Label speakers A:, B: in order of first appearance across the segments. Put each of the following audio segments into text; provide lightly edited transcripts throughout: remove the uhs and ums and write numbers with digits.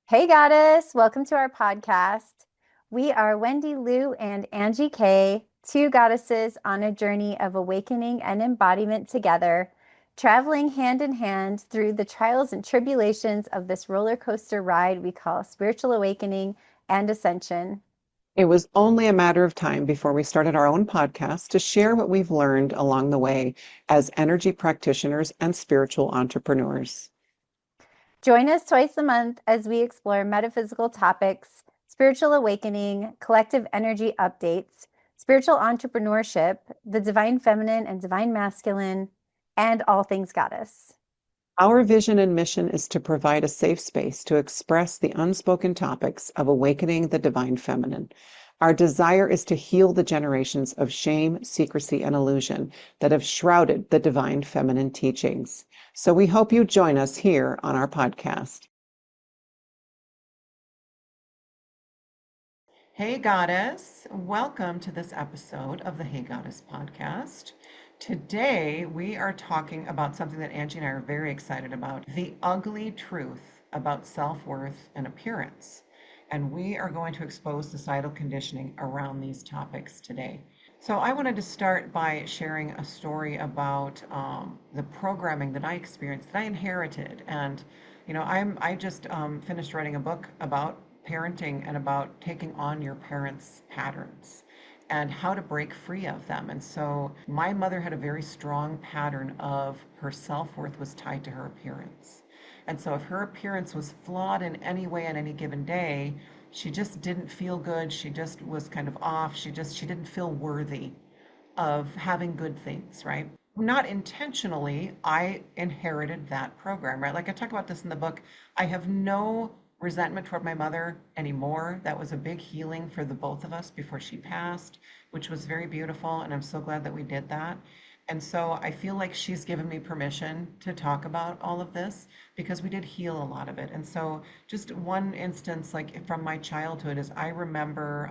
A: Hey, Goddess. Welcome to our podcast. We are Wendy Lou and Angie K, two goddesses on a journey of awakening and embodiment together, traveling hand in hand through the trials and tribulations of this roller coaster ride we call spiritual awakening and ascension.
B: It was only a matter of time before we started our own podcast to share what we've learned along the way as energy practitioners and spiritual entrepreneurs.
A: Join us twice a month as we explore metaphysical topics, spiritual awakening, collective energy updates, spiritual entrepreneurship, the divine feminine and divine masculine, and all things goddess.
B: Our vision and mission is to provide a safe space to express the unspoken topics of awakening the divine feminine. Our desire is to heal the generations of shame, secrecy, and illusion that have shrouded the divine feminine teachings. So we hope you join us here on our podcast. Hey, Goddess. Welcome to this episode of the Hey Goddess podcast. Today, we are talking about something that Angie and I are very excited about, the ugly truth about self-worth and appearance. And we are going to expose societal conditioning around these topics today. So I wanted to start by sharing a story about the programming that I experienced, that I inherited. And, I just finished writing a book about parenting and about taking on your parents' patterns and how to break free of them. And so my mother had a very strong pattern of her self-worth was tied to her appearance. And so if her appearance was flawed in any way on any given day, she just didn't feel good. She just was kind of off. She didn't feel worthy of having good things, right? Not intentionally, I inherited that program, right? Like I talk about this in the book. I have no resentment toward my mother anymore. That was a big healing for the both of us before she passed, which was very beautiful. And I'm so glad that we did that. And so I feel like she's given me permission to talk about all of this because we did heal a lot of it. And so just one instance, like from my childhood, is I remember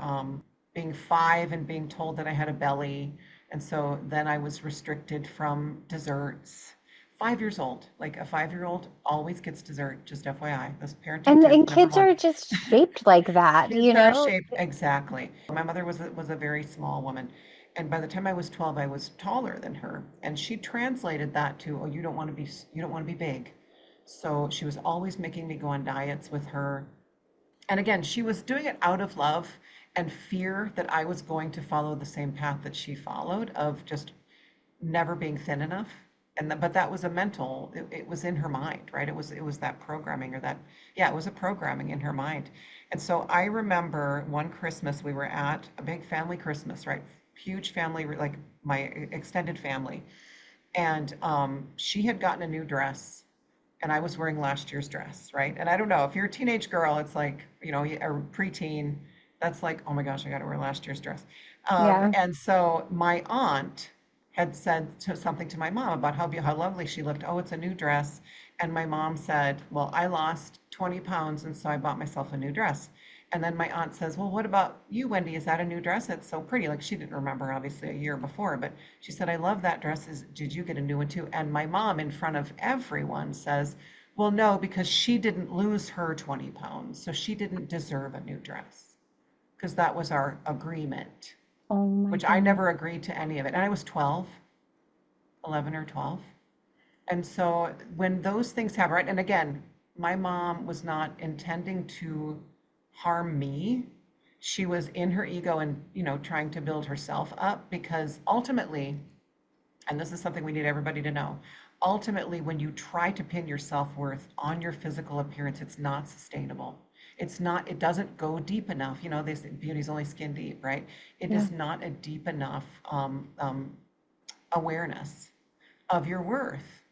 B: being 5 and being told that I had a belly. And so then I was restricted from desserts. 5 years old, like a 5-year-old always gets dessert, just FYI. This parenting
A: And,
B: tip
A: and
B: number
A: kids
B: one.
A: are just shaped like that,
B: Kids are shaped exactly. My mother was a very small woman, and by the time I was 12, I was taller than her, and she translated that to, oh, you don't want to be big. So she was always making me go on diets with her. And again, she was doing it out of love and fear that I was going to follow the same path that she followed of just never being thin enough. But that was a mental, it was in her mind, right? It was that programming or that, yeah, it was a programming in her mind. And so I remember one Christmas we were at a big family Christmas, right? Huge family, like my extended family. And she had gotten a new dress and I was wearing last year's dress, right? And I don't know, if you're a teenage girl, it's like, a preteen, that's like, oh my gosh, I got to wear last year's dress.
A: yeah.
B: And so my aunt had said something to my mom about how lovely she looked. Oh, it's a new dress. And my mom said, well, I lost 20 pounds, and so I bought myself a new dress. And then my aunt says, well, what about you, Wendy? Is that a new dress? It's so pretty. Like she didn't remember, obviously, a year before, but she said, I love that dress. Did you get a new one too? And my mom, in front of everyone, says, well, no, because she didn't lose her 20 pounds, so she didn't deserve a new dress because that was our agreement,
A: Oh my
B: which I
A: God.
B: never agreed to any of it. And I was 12, 11 or 12. And so when those things happen, right? And again, my mom was not intending to harm me. She was in her ego and, trying to build herself up because ultimately, and this is something we need everybody to know, ultimately, when you try to pin your self-worth on your physical appearance, it's not sustainable. It doesn't go deep enough. They say beauty's only skin deep, right? It
A: Yeah.
B: is not a deep enough awareness of your worth.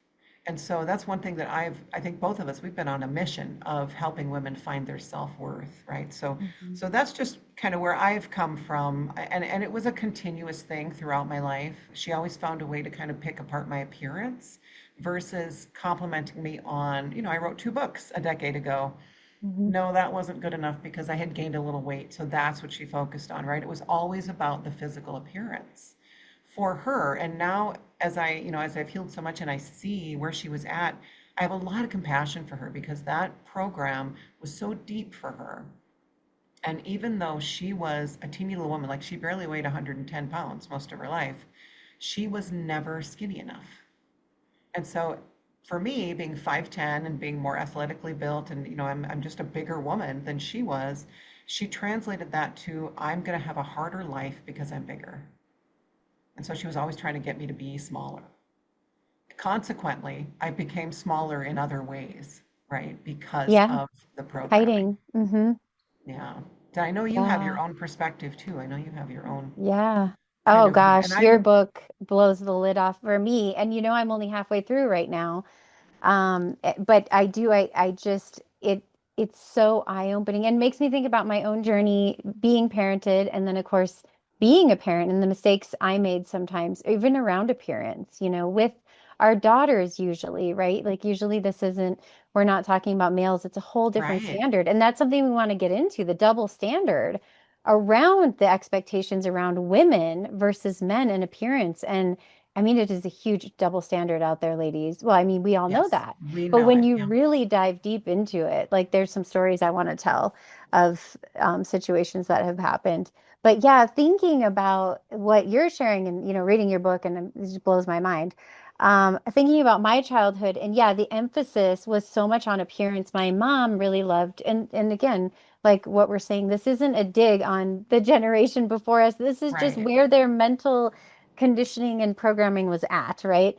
B: And so that's one thing that I think both of us, we've been on a mission of helping women find their self-worth, right? So,
A: Mhm.
B: so that's just kind of where I've come from. And it was a continuous thing throughout my life. She always found a way to kind of pick apart my appearance versus complimenting me on, I wrote 2 books a decade ago.
A: Mhm.
B: No, that wasn't good enough because I had gained a little weight. So that's what she focused on, right? It was always about the physical appearance for her. And now as I've healed so much and I see where she was at, I have a lot of compassion for her because that program was so deep for her. And even though she was a teeny little woman, like she barely weighed 110 pounds most of her life, she was never skinny enough. And so for me, being 5'10" and being more athletically built, and I'm just a bigger woman than she was, she translated that to I'm going to have a harder life because I'm bigger. And so she was always trying to get me to be smaller. Consequently, I became smaller in other ways, right? Because
A: Yeah,
B: of the programming.
A: hiding. Mm-hmm.
B: Yeah. I know you have your
A: Yeah.
B: own perspective too. I know you have your own
A: Yeah.
B: kind
A: Oh
B: of view. And
A: gosh, your
B: I'm
A: book blows the lid off for me. And I'm only halfway through right now. But I just it's so eye-opening and makes me think about my own journey being parented and then of course being a parent and the mistakes I made sometimes, even around appearance, with our daughters usually, right? Like usually we're not talking about males, it's a whole different
B: right.
A: standard. And that's something we want to get into, the double standard around the expectations around women versus men and appearance. And I mean, it is a huge double standard out there, ladies. Well, I mean, we all know
B: Yes,
A: that.
B: we
A: But
B: know
A: when
B: it.
A: you
B: Yeah.
A: really dive deep into it, like there's some stories I want to tell of situations that have happened. But yeah, thinking about what you're sharing and, reading your book, and it just blows my mind. Thinking about my childhood, and yeah, the emphasis was so much on appearance. My mom really loved, and again, like what we're saying, this isn't a dig on the generation before us. This is just
B: Right.
A: where their mental conditioning and programming was at, right?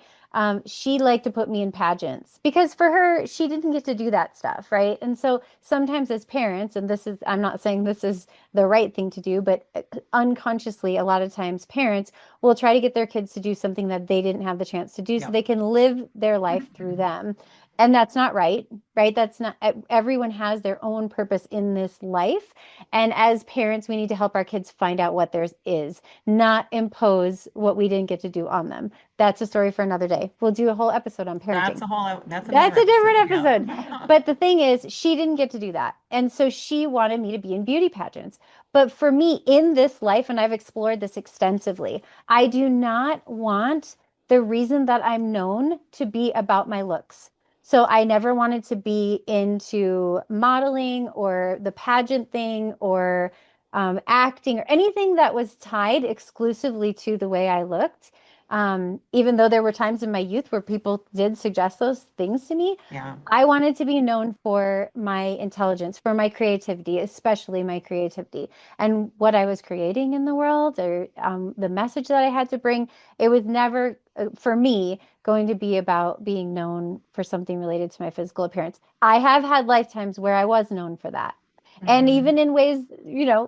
A: She liked to put me in pageants because for her, she didn't get to do that stuff, right? And so sometimes as parents, and I'm not saying this is the right thing to do, but unconsciously, a lot of times parents will try to get their kids to do something that they didn't have the chance to do so
B: Yep.
A: they can live their life through them. And that's not right, right? That's not, everyone has their own purpose in this life. And as parents, we need to help our kids find out what theirs is, not impose what we didn't get to do on them. That's a story for another day. We'll do a whole episode on parenting.
B: That's
A: That's
B: another
A: a
B: episode.
A: different
B: Yeah.
A: episode. But the thing is, she didn't get to do that. And so she wanted me to be in beauty pageants. But for me, in this life, and I've explored this extensively, I do not want the reason that I'm known to be about my looks. So I never wanted to be into modeling or the pageant thing or acting or anything that was tied exclusively to the way I looked. Even though there were times in my youth where people did suggest those things to me,
B: Yeah.
A: I wanted to be known for my intelligence, for my creativity, especially my creativity and what I was creating in the world or the message that I had to bring. It was never, for me, going to be about being known for something related to my physical appearance. I have had lifetimes where I was known for that. And
B: Hmm.
A: even in ways,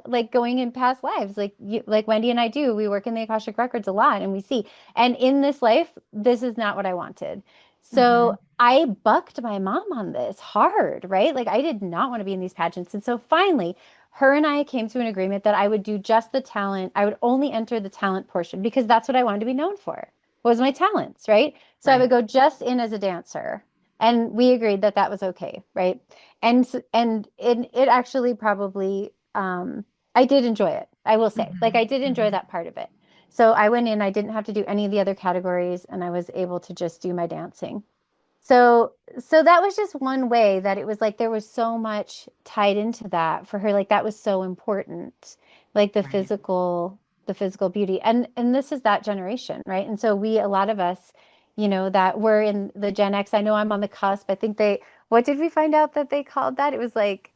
A: like going in past lives, like Wendy and I do, we work in the Akashic Records a lot and we see. And in this life, this is not what I wanted.
B: Hmm.
A: So I bucked my mom on this hard, right? Like I did not want to be in these pageants. And so finally, her and I came to an agreement that I would do just the talent. I would only enter the talent portion because that's what I wanted to be known for, was my talents, right? So I would
B: Right.
A: go just in as a dancer. And we agreed that that was okay, right? And it actually probably I did enjoy it. I will say. Like
B: Hmm.
A: I did enjoy
B: Hmm.
A: that part of it. So I went in, I didn't have to do any of the other categories and I was able to just do my dancing. So that was just one way that it was like there was so much tied into that for her. Like that was so important. Like
B: Right.
A: the physical beauty. And this is that generation, right? And so a lot of us, that were in the Gen X. I know I'm on the cusp. I think what did we find out that they called that? It was like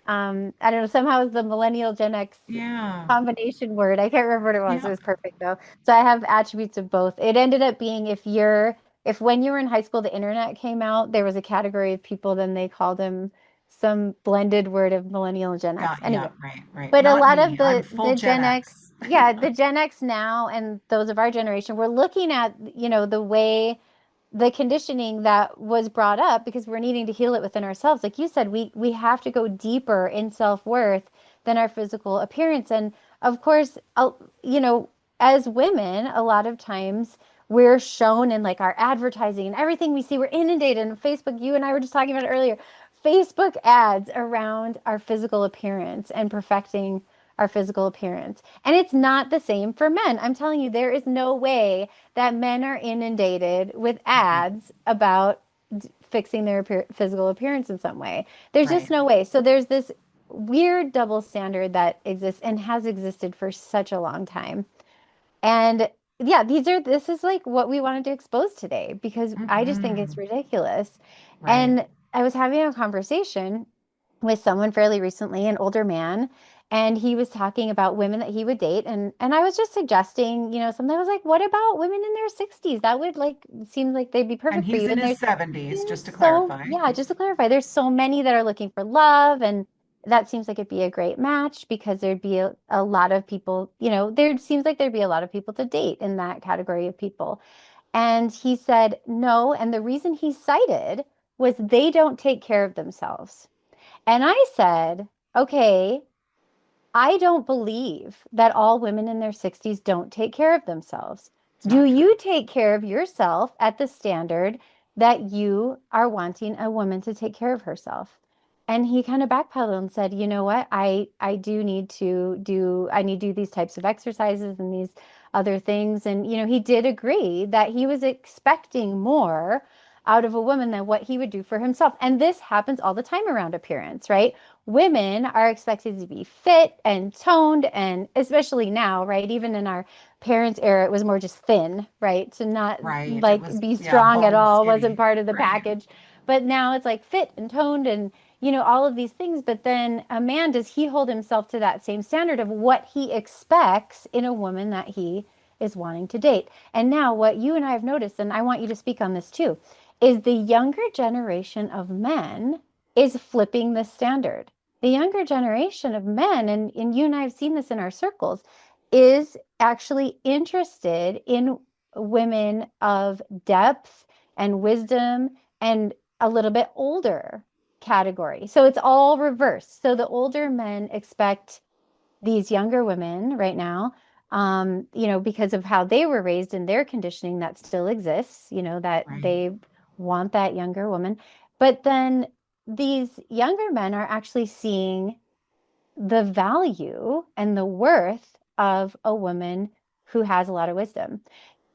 A: I don't know, somehow it was the millennial Gen X
B: Yeah.
A: combination word. I can't remember what it was. It
B: Yeah.
A: was perfect though. So I have attributes of both. It ended up being if when you were in high school the internet came out, there was a category of people, then they called them some blended word of millennial and Gen X.
B: Got
A: Anyway,
B: yeah. Right. Right.
A: but a
B: Not
A: lot of
B: me. I'm
A: the
B: full Gen
A: Gen X,
B: X.
A: yeah, the Gen X now and those of our generation, we're looking at, the way the conditioning that was brought up because we're needing to heal it within ourselves. Like you said, we have to go deeper in self-worth than our physical appearance. And of course, you know, as women, a lot of times we're shown in like our advertising and everything we see, we're inundated in Facebook. You and I were just talking about it earlier. Facebook ads around our physical appearance and perfecting our physical appearance. And it's not the same for men. I'm telling you, there is no way that men are inundated with
B: Right.
A: ads about fixing their physical appearance in some way. There's just
B: Right.
A: no way. So there's this weird double standard that exists and has existed for such a long time. And yeah, this is like what we wanted to expose today because I just think it's
B: Hmm.
A: ridiculous.
B: Right.
A: And I was having a conversation with someone fairly recently, an older man, and he was talking about women that he would date. And I was just suggesting, something. I was like, what about women in their 60s? That would like seem like they'd be
B: And
A: perfect for
B: he's
A: you.
B: in
A: And
B: his 70s, just to clarify.
A: yeah, just to clarify, there's so many that are looking for love, and that seems like it'd be a great match because there'd be a lot of people, there seems like there'd be a lot of people to date in that category of people. And he said no, and the reason he cited was they don't take care of themselves. And I said, okay, I don't believe that all women in their 60s don't take care of themselves.
B: It's
A: Do
B: not true.
A: you take care of yourself at the standard that you are wanting a woman to take care of herself? And he kind of backpedaled and said, "You know what? I do need to do these types of exercises and these other things." And he did agree that he was expecting more out of a woman than what he would do for himself. And this happens all the time around appearance, right? Women are expected to be fit and toned, and especially now, right? Even in our parents' era, it was more just thin, right? To not
B: Right. It
A: like
B: was,
A: be
B: yeah,
A: strong at
B: bone
A: all wasn't
B: skinny.
A: part of the
B: Right.
A: package. But now it's like fit and toned and all of these things. But then a man, does he hold himself to that same standard of what he expects in a woman that he is wanting to date? And now what you and I have noticed, and I want you to speak on this too, is the younger generation of men is flipping the standard. The younger generation of men, and you and I have seen this in our circles, is actually interested in women of depth and wisdom and a little bit older category. So it's all reversed. So the older men expect these younger women right now, because of how they were raised and their conditioning that still exists, that
B: Right.
A: they want that younger woman. But then these younger men are actually seeing the value and the worth of a woman who has a lot of wisdom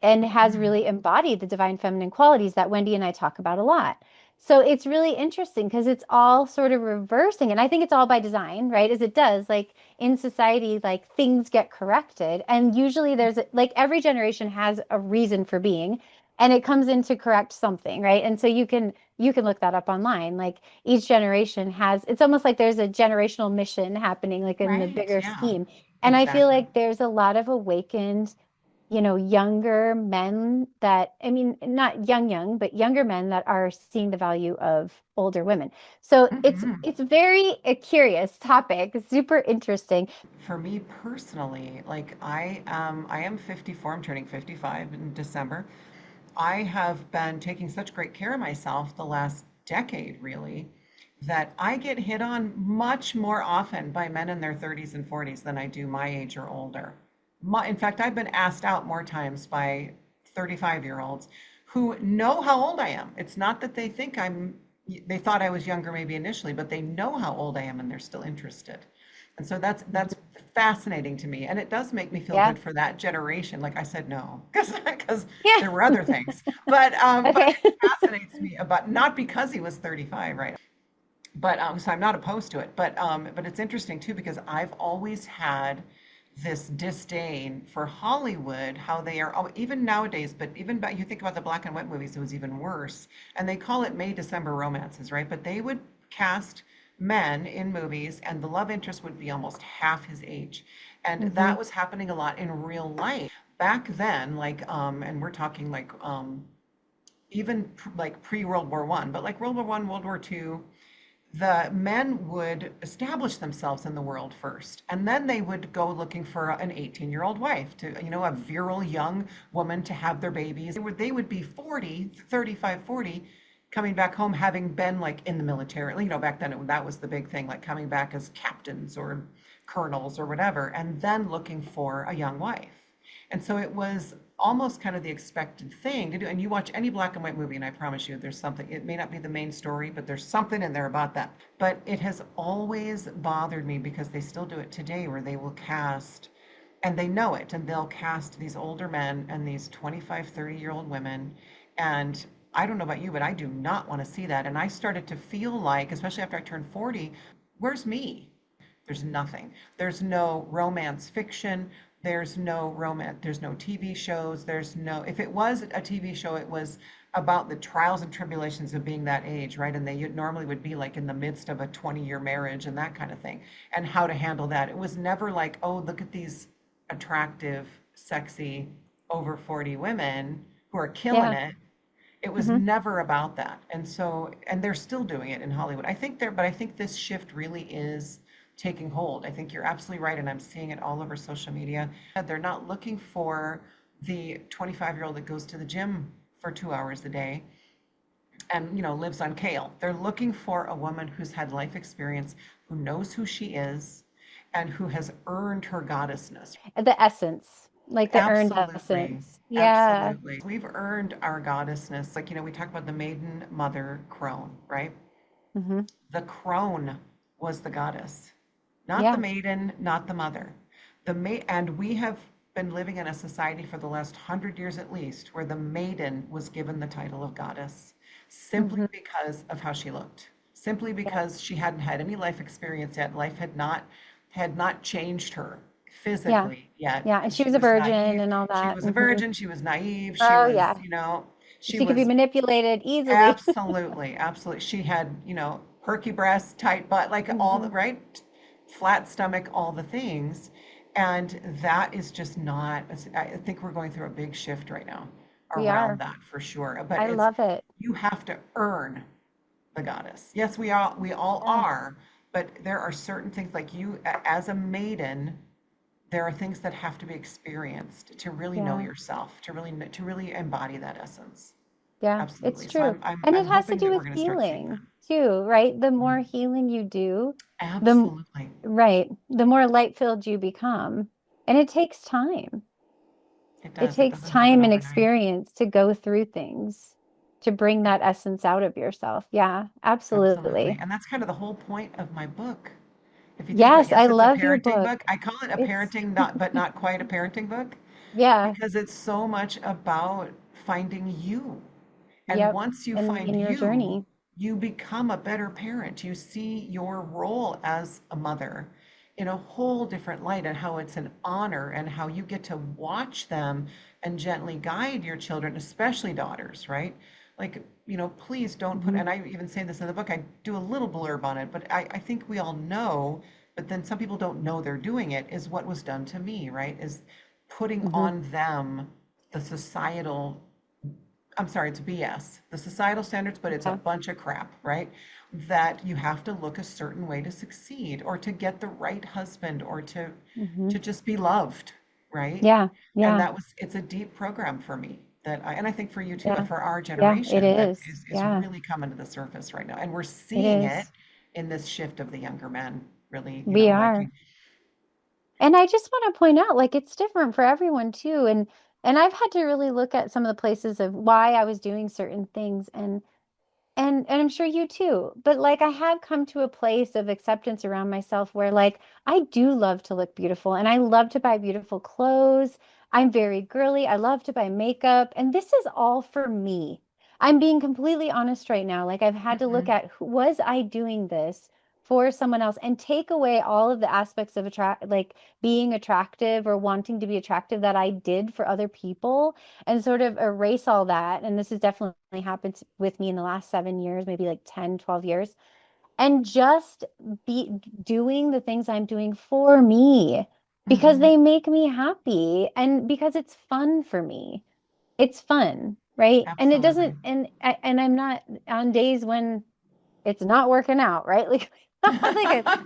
A: and has
B: Mhm.
A: really embodied the divine feminine qualities that Wendy and I talk about a lot. So it's really interesting because it's all sort of reversing. And I think it's all by design, right? As it does, like in society, like things get corrected. And usually like every generation has a reason for being, and it comes in to correct something, right? And so you can look that up online. Like each generation has, it's almost like there's a generational mission happening, like in the
B: Right.
A: bigger
B: Yeah.
A: scheme. And I feel
B: Exactly.
A: like there's a lot of awakened younger men that, I mean, not young, but younger men that are seeing the value of older women. So it's
B: Hmm.
A: it's very a curious topic, super interesting.
B: For me personally, like I am 54, I'm turning 55 in December. I have been taking such great care of myself the last decade, really, that I get hit on much more often by men in their 30s and 40s than I do my age or older. In fact, I've been asked out more times by 35-year-olds who know how old I am. It's not that they thought I was younger maybe initially, but they know how old I am and they're still interested. And so that's
A: Mhm.
B: fascinating to me. And it does make me feel
A: Yeah.
B: good for that generation. Like I said, no, because
A: Yeah.
B: there were other things. But
A: Okay.
B: it fascinates me about, not because he was 35, right? But so I'm not opposed to it. But it's interesting too because I've always had this disdain for Hollywood, how they are, oh, even nowadays, but even back, you think about the black and white movies, it was even worse. And they call it May December romances, right? But they would cast men in movies, and the love interest would be almost half his age. And
A: Hmm.
B: that was happening a lot in real life. Back then, and we're talking like even like pre-World War One, but like World War One, World War Two, the men would establish themselves in the world first, and then they would go looking for an 18-year-old wife, to a virile young woman to have their babies. They would be 40, 35, 40, coming back home having been like in the military. Back then that was the big thing, like coming back as captains or colonels or whatever, and then looking for a young wife. And so it was almost kind of the expected thing to do. And you watch any black and white movie, and I promise you, there's something, it may not be the main story, but there's something in there about that. But it has always bothered me because they still do it today where they will cast, and they know it, and they'll cast these older men and these 25, 30-year-old women. And I don't know about you, but I do not want to see that. And I started to feel like, especially after I turned 40, where's me? There's nothing. There's no romance fiction. There's no TV shows. If it was a TV show, it was about the trials and tribulations of being that age, right? And they normally would be like in the midst of a 20-year marriage and that kind of thing, and how to handle that. It was never like, oh, look at these attractive, sexy, over 40 women who are killing
A: Yeah.
B: it. It was
A: Hmm.
B: never about that. And so, and they're still doing it in Hollywood. But I think this shift really is taking hold. I think you're absolutely right. And I'm seeing it all over social media. They're not looking for the 25-year-old that goes to the gym for 2 hours a day and, lives on kale. They're looking for a woman who's had life experience, who knows who she is, and who has earned her goddessness.
A: The essence, like the earned
B: Absolutely.
A: essence. Yeah.
B: Absolutely. We've earned our goddessness. Like, we talk about the maiden mother crone, right?
A: Hmm.
B: The crone was the goddess, not the
A: Yeah.
B: maiden, not the mother. And we have been living in a society for the last 100 years at least where the maiden was given the title of goddess simply
A: Hmm.
B: because of how she looked, simply
A: Yeah.
B: because she hadn't had any life experience yet. Life had not changed her
A: Yeah.
B: physically yet,
A: Yeah. And
B: and
A: she
B: she
A: was a
B: was
A: virgin
B: naive.
A: and all
B: She
A: that.
B: was a virgin, she was naive, she
A: Oh,
B: was,
A: yeah.
B: she
A: She could be
B: was
A: manipulated easily.
B: absolutely, absolutely. She had, perky breasts, tight butt, like all the,
A: Hmm.
B: right? Flat stomach, all the things. And that is just not, I think we're going through a big shift right now
A: We
B: around
A: are.
B: that for sure. But
A: I love it.
B: you have to earn the goddess. Yes, we all
A: Yeah.
B: are, but there are certain things like as a maiden, there are things that have to be experienced to really know
A: Yeah.
B: yourself, to really embody that essence.
A: Yeah. It's
B: Absolutely. So
A: true.
B: I'm
A: And
B: I'm
A: it has to
B: hoping
A: do
B: that we're
A: with
B: going to start seeing that.
A: healing too, right? The more
B: Mhm.
A: healing you do, the
B: Absolutely.
A: right, the more light filled you become. And it takes time.
B: It
A: It
B: does. It
A: takes
B: doesn't happen
A: time and
B: overnight.
A: experience to go through things to bring that essence out of yourself. Yeah,
B: Absolutely.
A: absolutely.
B: And that's kind of the whole point of my book. If you think about,
A: Yes, I
B: yes, it's a
A: love your
B: parenting
A: book.
B: book. I call it a
A: It's,
B: parenting, not quite a parenting book,
A: yeah,
B: because it's so much about finding you. And
A: yep.
B: once you
A: And
B: find
A: in your
B: you,
A: journey.
B: you become a better parent. You see your role as a mother in a whole different light, and how it's an honor and how you get to watch them and gently guide your children, especially daughters, right? Like, please don't put,
A: Hmm.
B: and I even say this in the book, I do a little blurb on it, but I think we all know, but then some people don't know they're doing it, is what was done to me, right? Is putting
A: Hmm.
B: on them the societal, I'm sorry, it's BS, the societal standards, but it's a
A: Yeah.
B: bunch of crap, right? That you have to look a certain way to succeed or to get the right husband or to
A: Hmm.
B: to just be loved, right?
A: Yeah.
B: And
A: Yeah.
B: it's a deep program for me and I think for you too,
A: Yeah.
B: for our
A: Yeah. It
B: generation that
A: is.
B: is
A: Yeah.
B: really coming to the surface right now. And we're
A: It
B: seeing it
A: is.
B: in this shift of the younger men really,
A: We are.
B: liking.
A: And I just want to point out, like, it's different for everyone too. And I've had to really look at some of the places of why I was doing certain things and I'm sure you too. But like I have come to a place of acceptance around myself where like I do love to look beautiful and I love to buy beautiful clothes. I'm very girly. I love to buy makeup, and this is all for me. I'm being completely honest right now. Like I've had to look
B: Mhm.
A: at was I doing this for someone else and take away all of the aspects of like being attractive or wanting to be attractive that I did for other people and sort of erase all that. And this has definitely happened with me in the last 7 years, maybe like 10, 12 years, and just be doing the things I'm doing for me because
B: Mhm.
A: they make me happy and because it's fun for me. It's fun, right? And it
B: Absolutely.
A: doesn't, and I'm not on days when it's not working out, right? Like,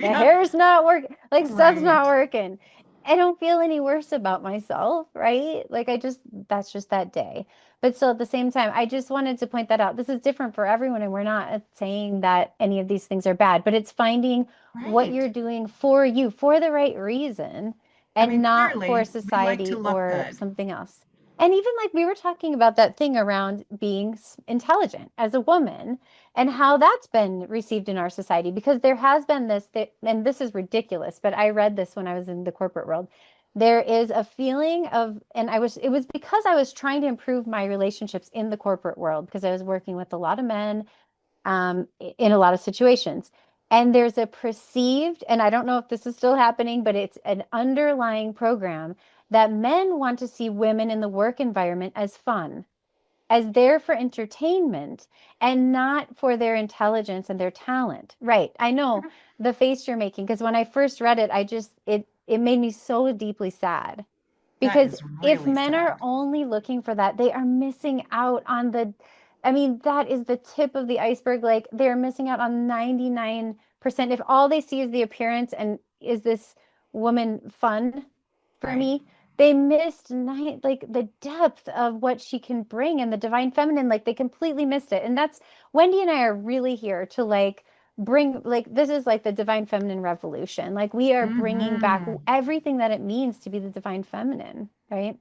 A: the
B: Yeah,
A: hair's not working, like stuff's not
B: right.
A: working. I don't feel any worse about myself, right? Like that's just that day. But still at the same time, I just wanted to point that out. This is different for everyone, and we're not saying that any of these things are bad, but it's finding what
B: Right.
A: you're doing for you for the right reason
B: I
A: and
B: mean,
A: not for
B: clearly we like to
A: society
B: look
A: or
B: good.
A: something else. And even like we were talking about that thing around being intelligent as a woman and how that's been received in our society because there has been this and this is ridiculous, but I read this when I was in the corporate world. There is a feeling of, and it was because I was trying to improve my relationships in the corporate world because I was working with a lot of men in a lot of situations. And there's a perceived, and I don't know if this is still happening, but it's an underlying program that men want to see women in the work environment as fun, as there for entertainment and not for their intelligence and their talent. Right. I know the face you're making because when I first read it, it made me so deeply sad.
B: That
A: Because
B: is
A: if
B: really
A: men are
B: sad.
A: only looking for that, they are missing out on I mean, that is the tip of the iceberg. Like they're missing out on 99%. If all they see is the appearance and is this woman fun for
B: Right.
A: me, they missed like the depth of what she can bring and the divine feminine. Like they completely missed it. And that's Wendy and I are really here to like bring like this is like the divine feminine revolution. Like we are bringing back
B: Mm-hmm.
A: everything that it means to be the divine feminine, right?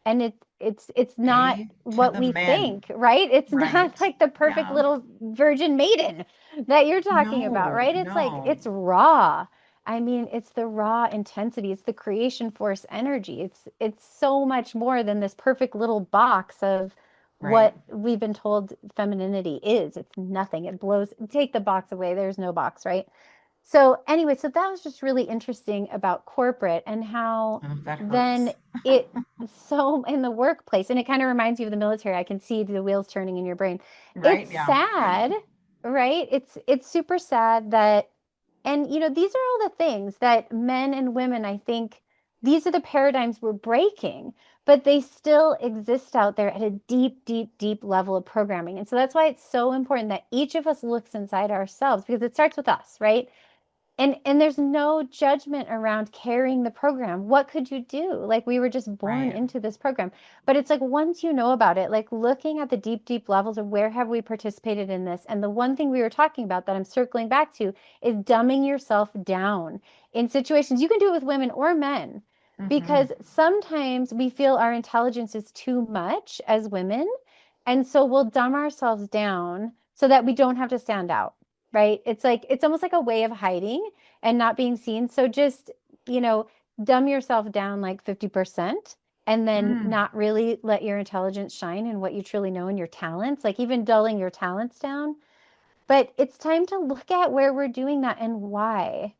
A: And it's not
B: A to
A: what
B: the
A: we
B: men.
A: think, right? It's not
B: Right.
A: like the perfect
B: Yeah.
A: little virgin maiden that you're talking about,
B: No,
A: right? It's like
B: no.
A: it's raw. I mean, it's the raw intensity. It's the creation force energy. It's so much more than this perfect little box of
B: Right.
A: what we've been told femininity is. It's nothing. It blows. Take the box away. There's no box, right? So anyway, so that was just really interesting about corporate and how
B: Oh, that
A: then
B: hurts.
A: it so in the workplace, and it kind of reminds you of the military. I can see the wheels turning in your brain.
B: Right?
A: It's
B: Yeah.
A: sad, right? It's super sad that, and these are all the things that men and women, I think these are the paradigms we're breaking, but they still exist out there at a deep, deep, deep level of programming. And so that's why it's so important that each of us looks inside ourselves because it starts with us, right? And there's no judgment around carrying the program. What could you do? Like we were just born
B: Right.
A: into this program. But it's like once you know about it, like looking at the deep, deep levels of where have we participated in this. And the one thing we were talking about that I'm circling back to is dumbing yourself down in situations. You can do it with women or men
B: Mm-hmm.
A: because sometimes we feel our intelligence is too much as women. And so we'll dumb ourselves down so that we don't have to stand out, right? It's like it's almost like a way of hiding and not being seen. So just, you know, dumb yourself down like 50% and then
B: Mm.
A: not really let your intelligence shine and what you truly know and your talents, like even dulling your talents down. But it's time to look at where we're doing that and why.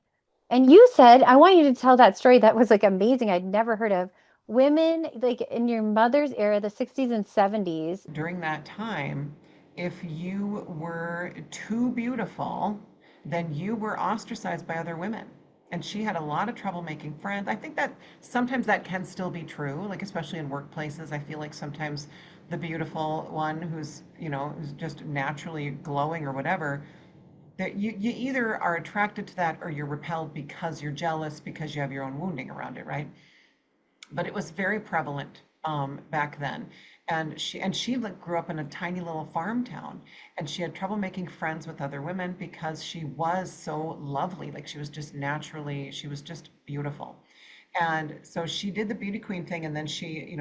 A: And you said, I want you to tell that story that was like amazing. I'd never heard of women like in your mother's era, the 60s and 70s.
B: During that time, if you were too beautiful, then you were ostracized by other women. And she had a lot of trouble making friends. I think that sometimes that can still be true, like especially in workplaces. I feel like sometimes the beautiful one who's just naturally glowing or whatever, that you either are attracted to that or you're repelled because you're jealous because you have your own wounding around it, right? But it was very prevalent back then. And she like, grew up in a tiny little farm town, and she had trouble making friends with other women because she was so lovely. Like she was just beautiful. And so she did the beauty queen thing, and then she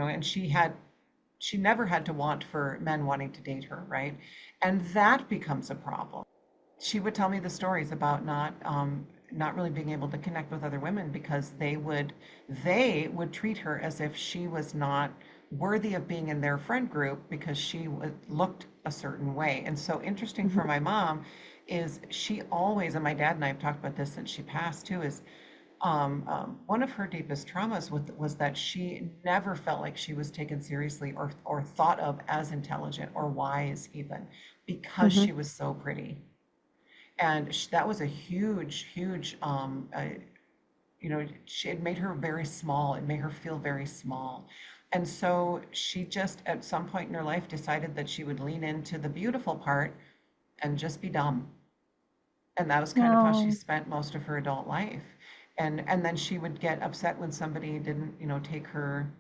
B: never had to want for men wanting to date her, right? And that becomes a problem. She would tell me the stories about not really being able to connect with other women because they would treat her as if she was not worthy of being in their friend group because she looked a certain way. And so interesting for my mom is she always, and my dad and I have talked about this since she passed too, is one of her deepest traumas was that she never felt like she was taken seriously or thought of as intelligent or wise even because
A: Mhm.
B: she was so pretty. And that was a huge, huge, it made her very small. It made her feel very small. And so she just, at some point in her life, decided that she would lean into the beautiful part and just be dumb. And that was kind of how she
A: No.
B: spent most of her adult life. And then she would get upset when somebody didn't, take her,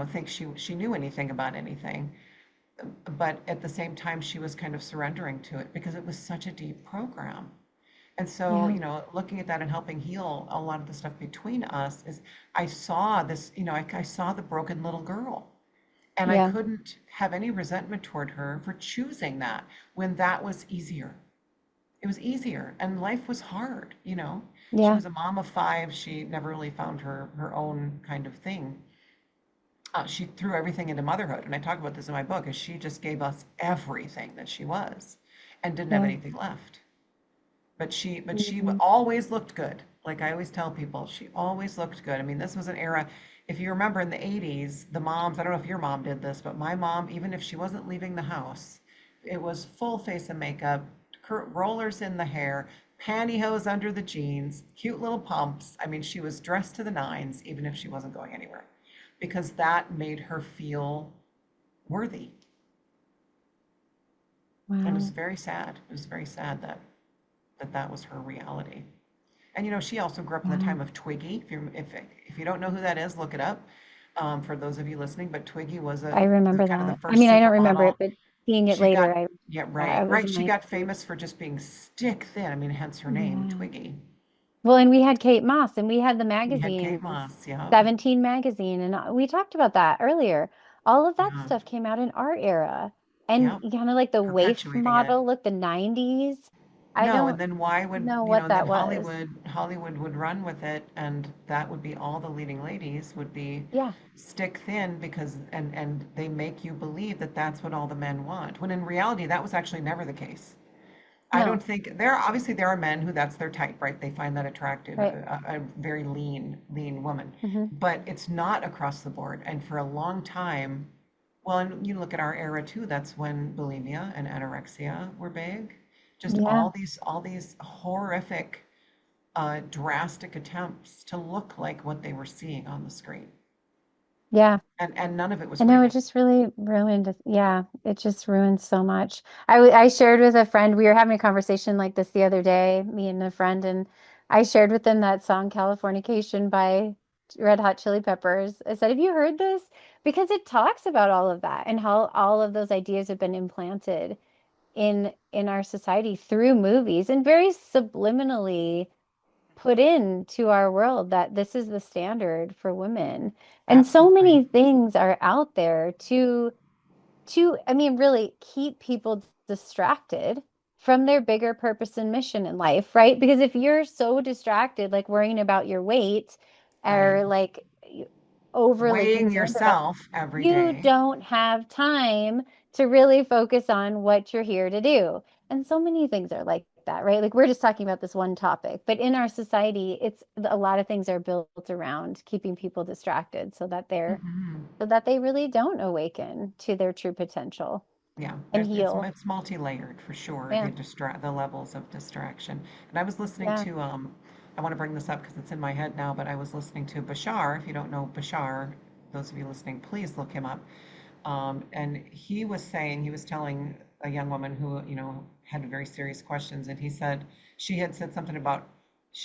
B: think she knew anything about anything. But at the same time, she was kind of surrendering to it because it was such a deep program. And so,
A: Yeah.
B: looking at that and helping heal a lot of the stuff between us is I saw this, I saw the broken little girl. And I
A: Yeah.
B: couldn't have any resentment toward her for choosing that when that was easier. It was easier and life was hard. She
A: Yeah.
B: was a mom of five. She never really found her own kind of thing. She threw everything into motherhood, and I talk about this in my book, is she just gave us everything that she was and didn't have
A: Yeah.
B: anything left. But she
A: Mhm.
B: always looked good. Like I always tell people, she always looked good. I mean, this was an era, if you remember in the 80s, the moms, I don't know if your mom did this, but my mom, even if she wasn't leaving the house, it was full face of makeup, rollers in the hair, pantyhose under the jeans, cute little pumps. I mean, she was dressed to the nines, even if she wasn't going anywhere, because that made her feel worthy. And it was
A: Wow.
B: very sad. It was very sad that was her reality. And she also grew up in the
A: Wow.
B: time of Twiggy. If you don't know who that is, look it up. For those of you listening, but Twiggy was
A: I
B: the
A: remember
B: kind of the
A: that. I
B: first
A: mean, I don't remember
B: supermodel.
A: it, but seeing it
B: She got,
A: later,
B: yeah,
A: I
B: right,
A: was
B: right.
A: in
B: She
A: my
B: got famous for just being stick thin. I mean, hence her name,
A: yeah.
B: Twiggy.
A: Well, and we had Kate Moss and we had the
B: We had Kate
A: magazines,
B: Moss. Yeah,
A: 17 magazine, and we talked about that earlier. All of that
B: yeah,
A: stuff came out in our era. And
B: yeah.
A: kind of like the waif
B: Perpetuating it.
A: model, look, the 90s. I
B: No, and
A: don't
B: then why would,
A: know what
B: and then
A: that was.
B: Hollywood would run with it, and that would be all the leading ladies would be
A: Yeah.
B: stick thin because and they make you believe that that's what all the men want. When in reality that was actually never the case. I don't
A: No.
B: think there are men who that's their type, right? They find that attractive,
A: Right.
B: a very lean woman.
A: Hmm.
B: But it's not across the board. And for a long time, well, and you look at our era too, that's when bulimia and anorexia were big. Just
A: Yeah.
B: all these horrific, drastic attempts to look like what they were seeing on the screen.
A: Yeah.
B: And none of it
A: I
B: was
A: know it
B: real.
A: just really ruined, yeah, it just ruined so much. I shared with a friend, we were having a conversation like this the other day, me and a friend, and I shared with them that song Californication by Red Hot Chili Peppers. I said, have you heard this? Because it talks about all of that and how all of those ideas have been implanted in our society through movies and very subliminally put into our world that this is the standard for women. And so
B: Absolutely.
A: many things are out there to I mean really keep people distracted from their bigger purpose and mission in life, right? Because if you're so distracted like worrying about your weight
B: Right.
A: or like overly
B: Weighing
A: concerned about
B: yourself every
A: you
B: day.
A: don't have time to really focus on what you're here to do. And so many things are like that, right? Like we're just talking about this one topic, but in our society, it's a lot of things are built around keeping people distracted
B: Hmm.
A: so that they really don't awaken to their true potential
B: Yeah,
A: and
B: it's
A: heal.
B: it's multi-layered for sure,
A: Yeah.
B: the levels of distraction. And I was listening
A: Yeah.
B: to I want to bring this up because it's in my head now, but I was listening to Bashar. If you don't know Bashar, those of you listening, please look him up. And he was telling a young woman who, had very serious questions, and he said she had said something about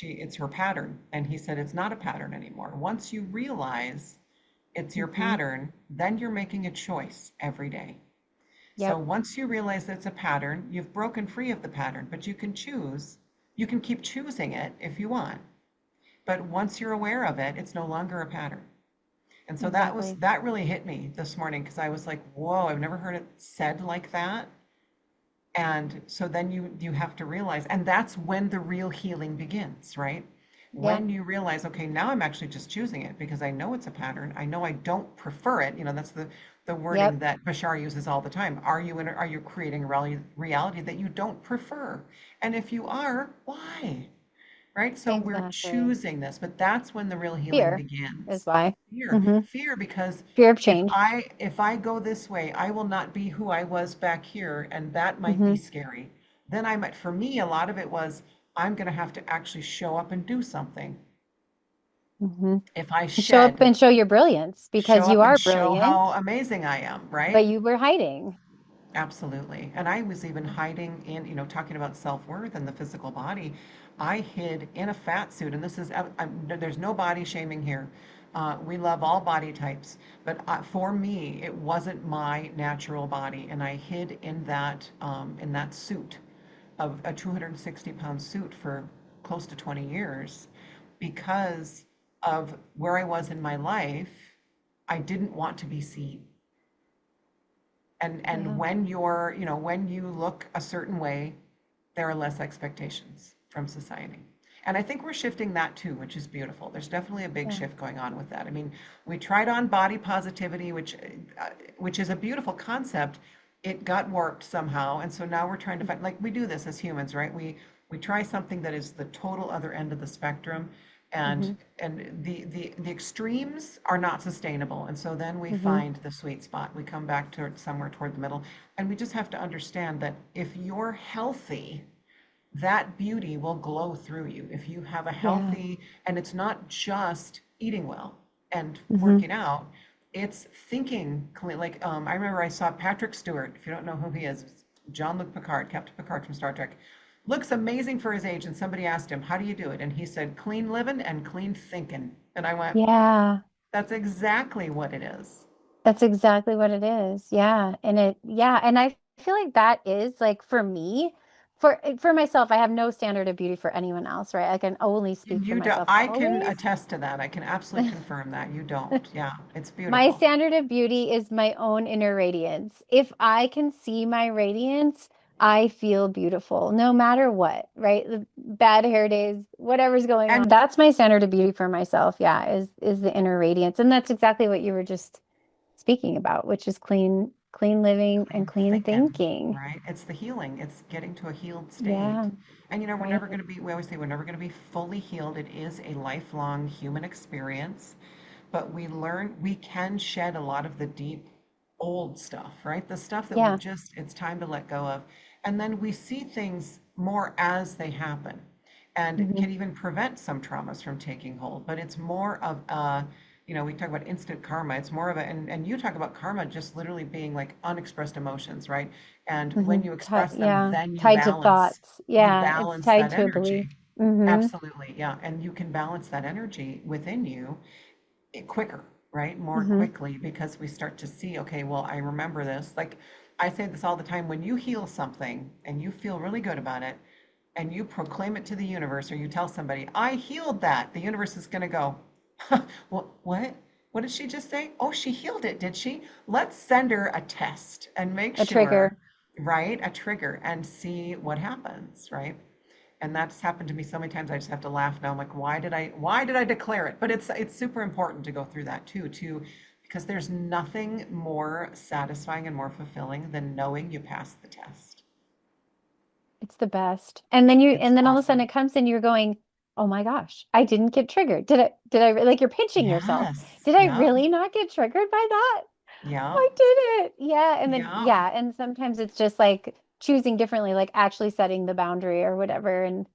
B: it's her pattern, and he said it's not a pattern anymore. Once you realize it's your
A: Hmm.
B: pattern, then you're making a choice every day. So
A: Yep.
B: once you realize that it's a pattern, you've broken free of the pattern, but you can choose. You can keep choosing it if you want. But once you're aware of it, it's no longer a pattern. And so
A: Exactly.
B: that really hit me this morning because I was like, whoa, I've never heard it said like that. And so then you have to realize, and that's when the real healing begins, right?
A: Yeah.
B: When you realize, okay, now I'm actually just choosing it because I know it's a pattern. I know I don't prefer it. That's the wording
A: Yep.
B: that Bashar uses all the time. Are you creating a reality that you don't prefer? And if you are, why? Right? So we're
A: Exactly.
B: choosing this, but that's when the real healing
A: Fear is
B: begins.
A: why.
B: Fear,
A: Hmm.
B: fear, because
A: Fear of change.
B: if I go this way, I will not be who I was back here, and that might be
A: Hmm.
B: scary. Then I might, for me, a lot of it was I'm going to have to actually show up and do something.
A: Hmm.
B: If I
A: Show up
B: shed,
A: and show your brilliance
B: show
A: because you
B: up and
A: are
B: show how
A: brilliant,
B: amazing I am, right?
A: but you were hiding.
B: Absolutely. And I was even hiding in, talking about self-worth and the physical body. I hid in a fat suit, and there's no body shaming here. We love all body types, but for me, it wasn't my natural body, and I hid in that suit, of a 260-pound suit for close to 20 years, because of where I was in my life. I didn't want to be seen. And
A: Yeah.
B: when when you look a certain way, there are less expectations from society. And I think we're shifting that too, which is beautiful. There's definitely a big
A: Yeah.
B: shift going on with that. I mean, we tried on body positivity, which is a beautiful concept. It got warped somehow, and so now we're trying to find, like we do this as humans, right? We try something that is the total other end of the spectrum, and
A: Mm-hmm.
B: the extremes are not sustainable. And so then we
A: Mm-hmm.
B: find the sweet spot. We come back to somewhere toward the middle, and we just have to understand that if you're healthy, that beauty will glow through you. If you have a
A: Yeah.
B: healthy, and it's not just eating well and
A: Mm-hmm.
B: working out, it's thinking clean. Like, I remember I saw Patrick Stewart, if you don't know who he is, Jean-Luc Picard, Captain Picard from Star Trek, looks amazing for his age. And somebody asked him, how do you do it? And he said, clean living and clean thinking. And I went,
A: Yeah.
B: that's exactly what it is.
A: That's exactly what it is. Yeah. Yeah. And I feel like that is like for me, for myself, I have no standard of beauty for anyone else, right? I can only speak for
B: You don't,
A: myself
B: I can
A: always.
B: attest to that. I can absolutely confirm that you don't. Yeah, it's
A: My
B: beautiful.
A: standard of beauty is my own inner radiance. If I can see my radiance, I feel beautiful no matter what, right? The bad hair days, whatever's going on.
B: And
A: That's my standard of beauty for myself. Yeah, is the inner radiance. And that's exactly what you were just speaking about, which is clean living and
B: clean
A: clean
B: thinking,
A: thinking.
B: right? It's the healing. It's getting to a healed state.
A: Yeah,
B: And we're
A: right.
B: never going to be, we always say we're never going to be fully healed. It is a lifelong human experience, but we learn, we can shed a lot of the deep old stuff, right? The stuff that
A: Yeah.
B: it's time to let go of. And then we see things more as they happen and
A: Hmm.
B: can even prevent some traumas from taking hold. But it's more of we talk about instant karma. It's more of and you talk about karma just literally being like unexpressed emotions, right? And when you express them,
A: Yeah.
B: then
A: Tied to thoughts.
B: you
A: Yeah, it's
B: balance
A: tied
B: that
A: to a belief.
B: energy.
A: Hmm.
B: Absolutely, yeah. And you can balance that energy within you quicker, right? More
A: Hmm.
B: quickly because we start to see, okay, well, I remember this. Like I say this all the time, when you heal something and you feel really good about it and you proclaim it to the universe or you tell somebody, I healed that, the universe is going to go, what? What did she just say? Oh, she healed it, did she? Let's send her a test and make
A: A
B: sure,
A: trigger.
B: right? A trigger and see what happens, right? And that's happened to me so many times. I just have to laugh now. I'm like, why did I declare it? But it's super important to go through that too, because there's nothing more satisfying and more fulfilling than knowing you passed the test.
A: It's the best. And
B: It's
A: then all of a sudden
B: awesome.
A: it comes and you're going, "Oh my gosh, I didn't get triggered. Like you're pinching yourself.
B: Yes.
A: Did I
B: Yeah.
A: really not get triggered by that?
B: Yeah.
A: I did it." Yeah,
B: Yeah.
A: and sometimes it's just like choosing differently, like actually setting the boundary or whatever and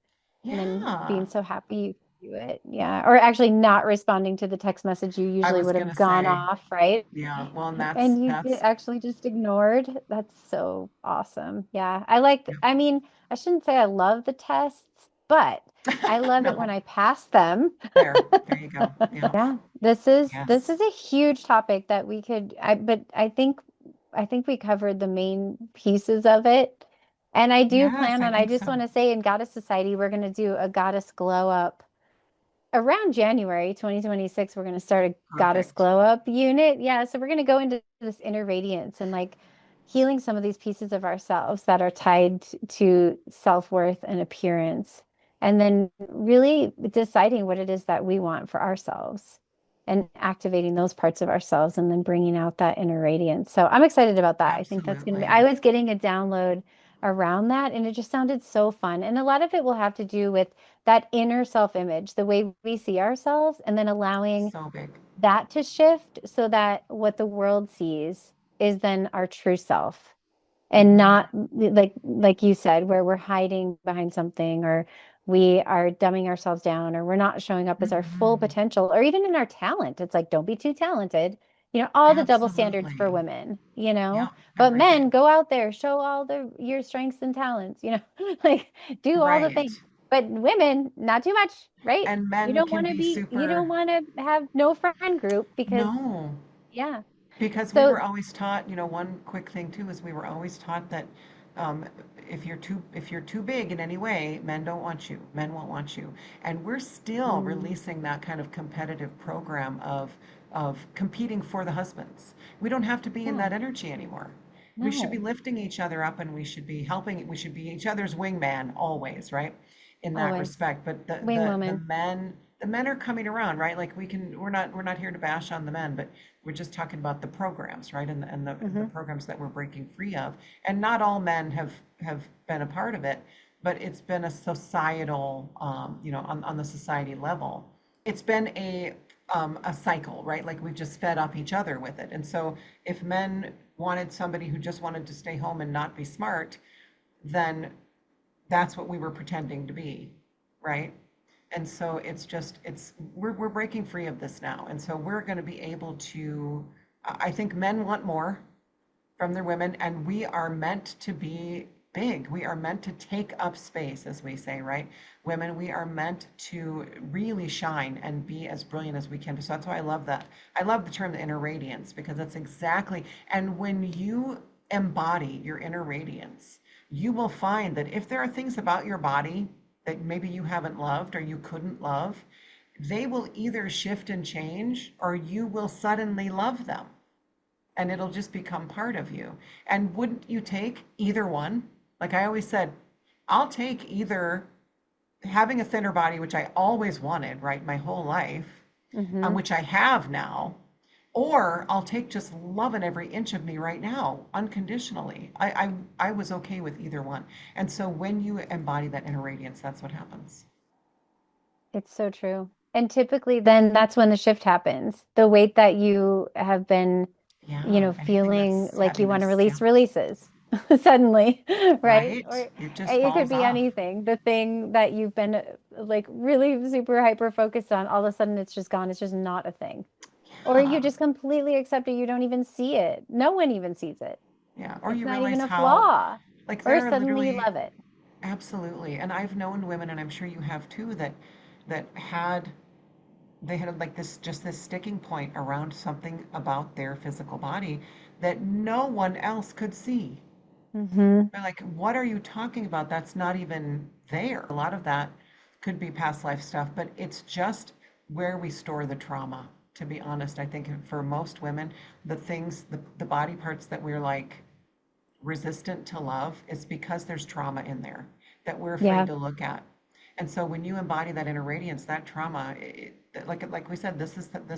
A: then
B: Yeah.
A: being so happy you could do it. Yeah, or actually not responding to the text message you
B: I
A: usually
B: was
A: would
B: gonna
A: have gone
B: say,
A: off, right?
B: yeah. Well, and
A: And
B: that's
A: actually just ignored. That's so awesome. Yeah.
B: yeah.
A: I mean, I shouldn't say I love the tests, but I love it when
B: No.
A: I pass them.
B: There you go. Yeah.
A: Yeah. This
B: Yes.
A: is a huge topic that but I think we covered the main pieces of it. And I do
B: Yes,
A: plan
B: I
A: on, I
B: think
A: just
B: so.
A: want to say in Goddess Society, we're going to do a goddess glow up around January 2026, we're going to start a goddess
B: Perfect.
A: glow up unit. Yeah. So we're going to go into this inner radiance and like healing some of these pieces of ourselves that are tied to self-worth and appearance. And then really deciding what it is that we want for ourselves and activating those parts of ourselves and then bringing out that inner radiance. So I'm excited about that. I think that's going to be, I
B: Absolutely.
A: was getting a download around that and it just sounded so fun. And a lot of it will have to do with that inner self image, the way we see ourselves, and then allowing
B: So big.
A: that to shift so that what the world sees is then our true self and
B: Hmm.
A: not like you said, where we're hiding behind something or we are dumbing ourselves down or we're not showing up as our full
B: Hmm.
A: potential or even in our talent. It's like, don't be too talented. All the double standards for
B: Absolutely.
A: women.
B: Yep,
A: But men,
B: everything.
A: go out there, show all your strengths and talents, like do all the
B: Right.
A: things. But women, not too much, right?
B: And men can be
A: You don't
B: super,
A: want to have no friend group because
B: no,
A: yeah.
B: because we
A: So
B: were always taught, one quick thing too is we were always taught that um, if you're too big in any way, men don't want you. Men won't want you. And we're still
A: mm,
B: releasing that kind of competitive program of competing for the husbands. We don't have to be in
A: yeah,
B: that energy anymore. We should be
A: no.
B: lifting each other up and we should be helping, we should be each other's wingman always, right? in that
A: Always.
B: respect. But
A: Wing woman.
B: the men are coming around, right? Like we're not here to bash on the men, but we're just talking about the programs, right? And the
A: Hmm.
B: programs that we're breaking free of. And not all men have been a part of it, but it's been a societal, on the society level. It's been a cycle, right? Like we've just fed off each other with it. And so if men wanted somebody who just wanted to stay home and not be smart, then that's what we were pretending to be, right? And so we're breaking free of this now. And so we're going to be able to, I think men want more from their women, and we are meant to be big. We are meant to take up space, as we say, right? Women, we are meant to really shine and be as brilliant as we can. So that's why I love that. I love the term the inner radiance because that's exactly, and when you embody your inner radiance, you will find that if there are things about your body that maybe you haven't loved or you couldn't love, they will either shift and change or you will suddenly love them and it'll just become part of you. And wouldn't you take either one? Like I always said, I'll take either having a thinner body, which I always wanted, right, my whole life,
A: Hmm.
B: which I have now, or I'll take just loving every inch of me right now, unconditionally. I was okay with either one. And so when you embody that inner radiance, that's what happens.
A: It's so true. And typically then that's when the shift happens. The weight that you have been,
B: Yeah, anything
A: feeling
B: that's
A: like you want to
B: heaviness, yeah,
A: releases suddenly, right?
B: right?
A: Or
B: It just
A: it could
B: falls
A: be
B: off.
A: anything. The thing that you've been like really super hyper focused on, all of a sudden it's just gone. It's just not a thing. Or you
B: Yeah,
A: just completely accept it. You don't even see it. No one even sees it.
B: yeah. Or
A: It's
B: you
A: not
B: realize
A: even a
B: how,
A: flaw.
B: like,
A: Or
B: there are
A: suddenly you
B: literally,
A: love it.
B: absolutely. And I've known women, and I'm sure you have too, that they had like this just this sticking point around something about their physical body that no one else could see.
A: Hmm.
B: They're like, what are you talking about? That's not even there. A lot of that could be past life stuff, but it's just where we store the trauma. To be honest, I think for most women, the body parts that we're like resistant to love is because there's trauma in there that we're afraid
A: Yeah.
B: to look at. And so when you embody that inner radiance, that trauma, like we said, this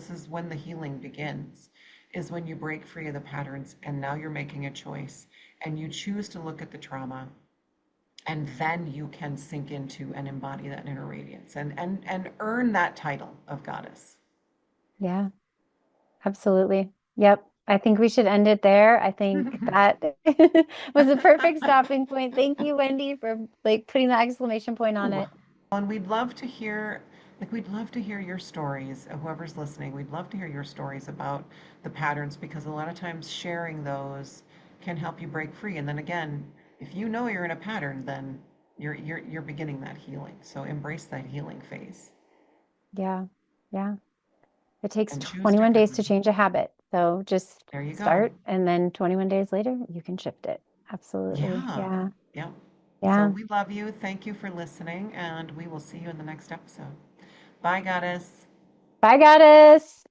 B: is when the healing begins, is when you break free of the patterns and now you're making a choice and you choose to look at the trauma and then you can sink into and embody that inner radiance and earn that title of goddess.
A: Yeah. Absolutely. Yep. I think we should end it there. I think that was a perfect stopping point. Thank you, Wendy, for like putting the exclamation point on
B: Ooh.
A: it.
B: And we'd love to hear, like, we'd love to hear your stories, whoever's listening, we'd love to hear your stories about the patterns because a lot of times sharing those can help you break free. And then again, if you know you're in a pattern, then you're beginning that healing. So embrace that healing phase
A: Yeah. Yeah. It takes
B: and choose
A: 21 days
B: differently.
A: to change a habit. So just
B: There you go.
A: start and then 21 days later, you can shift it. Absolutely.
B: Yeah.
A: Yeah.
B: Yep. So
A: Yeah.
B: we love you. Thank you for listening, and we will see you in the next episode. Bye, goddess.
A: Bye, goddess.